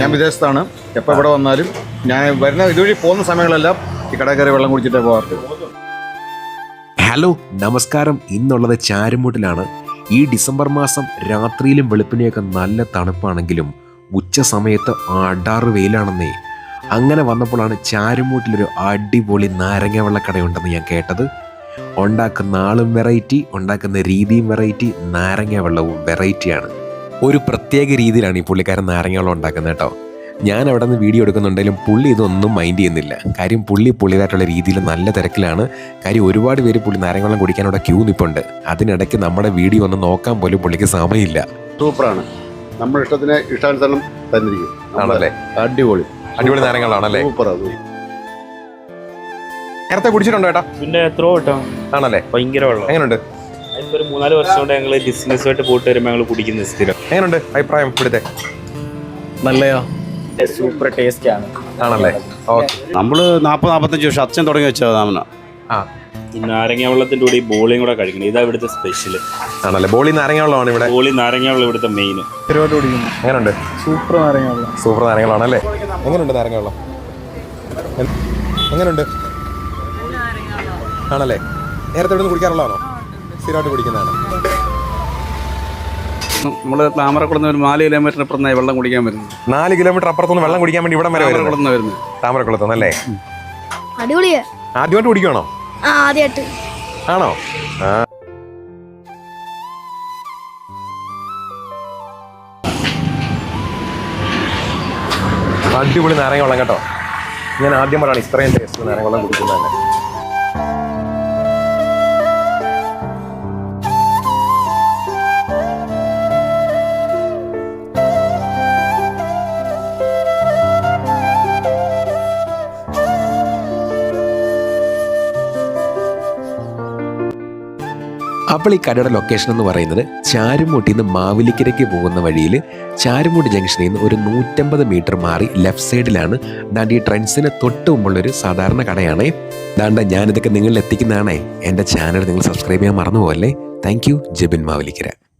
ഞാൻ വിദേശത്താണ്. എപ്പോൾ ഇവിടെ വന്നാലും ഞാൻ വരുന്ന ഇതുവഴി പോകുന്ന സമയങ്ങളെല്ലാം ഈ കടയിൽ കയറി വെള്ളം കുടിച്ചിട്ടേ പോകാറുണ്ട്. ഹലോ നമസ്കാരം. ഇന്നുള്ളത് ചാരുമൂട്ടിലാണ്. ഈ ഡിസംബർ മാസം രാത്രിയിലും വെളുപ്പിനെയൊക്കെ നല്ല തണുപ്പാണെങ്കിലും ഉച്ച സമയത്ത് അടാറ് വെയിലാണെന്നേ. അങ്ങനെ വന്നപ്പോഴാണ് ചാരുമൂട്ടിലൊരു അടിപൊളി നാരങ്ങ വെള്ളക്കടയുണ്ടെന്ന് ഞാൻ കേട്ടത്. ഉണ്ടാക്കുന്ന ആളും വെറൈറ്റി, ഉണ്ടാക്കുന്ന രീതിയും വെറൈറ്റി, നാരങ്ങ വെള്ളവും വെറൈറ്റിയാണ്. ഒരു പ്രത്യേക രീതിയിലാണ് ഈ പുള്ളിക്കാരൻ നാരങ്ങ വെള്ളം ഉണ്ടാക്കുന്നത് കേട്ടോ. ഞാൻ അവിടെ നിന്ന് വീഡിയോ എടുക്കുന്നുണ്ടെങ്കിലും പുള്ളി ഇതൊന്നും മൈൻഡ് ചെയ്യുന്നില്ല. കാര്യം പുള്ളിതായിട്ടുള്ള രീതിയിൽ നല്ല തിരക്കിലാണ്. കാര്യം ഒരുപാട് പേര് പുള്ളി നാരങ്ങ വെള്ളം കുടിക്കാൻ അവിടെ ക്യൂ നിൽപ്പുണ്ട്. അതിനിടയ്ക്ക് നമ്മുടെ വീഡിയോ ഒന്ന് നോക്കാൻ പോലും പുള്ളിക്ക് സമയമില്ല. സൂപ്പറാണ്. നമ്മുടെ ഇഷ്ടാനുസരണം തന്നിരിക്കും. ആണല്ലേ? അടിപൊളി നാരങ്ങ വെള്ളമാണല്ലേ? സൂപ്പറാണ്. നേരത്തെ കുടിച്ചിട്ടുണ്ടോ ഏട്ടാ? പിന്നെ എത്രയോ കേട്ടോ. ആണല്ലേ? ഭയങ്കര വെള്ളം. എങ്ങനെയുണ്ട്? അതിപ്പോ ഒരു 3-4 വർഷം കൊണ്ട് ഞങ്ങൾ ബിസിനസ്സുമായിട്ട് പോയിട്ട് വരുമ്പോൾ ഞങ്ങൾ കുടിക്കുന്ന സ്ഥിരം. എങ്ങനെയുണ്ട് അഭിപ്രായം ഇവിടുത്തെ? നല്ലയോ? സൂപ്പർ ടേസ്റ്റ് ആണ്. ആണല്ലേ? ഓക്കെ. നമ്മള് 40-45 വർഷം അച്ഛൻ തുടങ്ങി വെച്ചതാണ്. ഈ നാരങ്ങ വെള്ളത്തിന്റെ കൂടെ ഈ ബോളിയും കൂടെ കഴിക്കണം. ഇതാ ഇവിടുത്തെ സ്പെഷ്യൽ. ആണല്ലേ? ബോളി നാരങ്ങ വെള്ളമാണ് ഇവിടെ. ബോളി നാരങ്ങ വെള്ളം ഇവിടുത്തെ മെയിൻ. എങ്ങനെയുണ്ട്? സൂപ്പർ നാരങ്ങ വെള്ളം. സൂപ്പർ നാരങ്ങ വെള്ളമാണല്ലേ? എങ്ങനെയുണ്ട് നാരങ്ങ വെള്ളം? എങ്ങനെയുണ്ട്? ആണല്ലേ? നേരത്തെ ഇവിടെ നിന്ന് കുടിക്കാറുള്ളതാണോ? സ്ഥിരമായിട്ട് കുടിക്കുന്നതാണ്. നമ്മൾ താമരക്കുളത്ത് ഒരു 4 കിലോമീറ്റർ അപ്പുറത്തായി വെള്ളം കുടിക്കാൻ വരുന്നത്. 4 കിലോമീറ്റർ അപ്പുറത്തുനിന്ന് വെള്ളം കുടിക്കാൻ വേണ്ടി ഇവിടെ വരെ വരുന്നത്. താമരക്കുളത്തുനിന്നല്ലേ? അടിപൊളിയാ. ആദ്യമായിട്ട് കുടിക്കണോ? ആദ്യമായിട്ട്. ആണോ? അടിപൊളി നാരങ്ങ വെള്ളം കേട്ടോ. ഞാൻ ആദ്യമായിട്ടാണ് ഇത്രയും ടേസ്റ്റ് നാരങ്ങ വെള്ളം കുടിക്കുന്നത് തന്നെ. അപ്പോൾ ഈ കടയുടെ ലൊക്കേഷൻ എന്ന് പറയുന്നത് ചാരുമൂട്ടിൽ നിന്ന് മാവേലിക്കരയ്ക്ക് പോകുന്ന വഴിയിൽ ചാരുമൂട്ടി ജംഗ്ഷനിൽ നിന്ന് ഒരു 150 മീറ്റർ മാറി ലെഫ്റ്റ് സൈഡിലാണ്. ദാണ്ട് ഈ ട്രെൻഡ്സിന് തൊട്ട് മുമ്പുള്ളൊരു സാധാരണ കടയാണേ. ദാണ്ട ഞാനിതൊക്കെ നിങ്ങളിൽ എത്തിക്കുന്നതാണേ. എൻ്റെ ചാനൽ നിങ്ങൾ സബ്സ്ക്രൈബ് ചെയ്യാൻ മറന്നു പോകല്ലേ. Thank you. ജെബിൻ മാവേലിക്കര.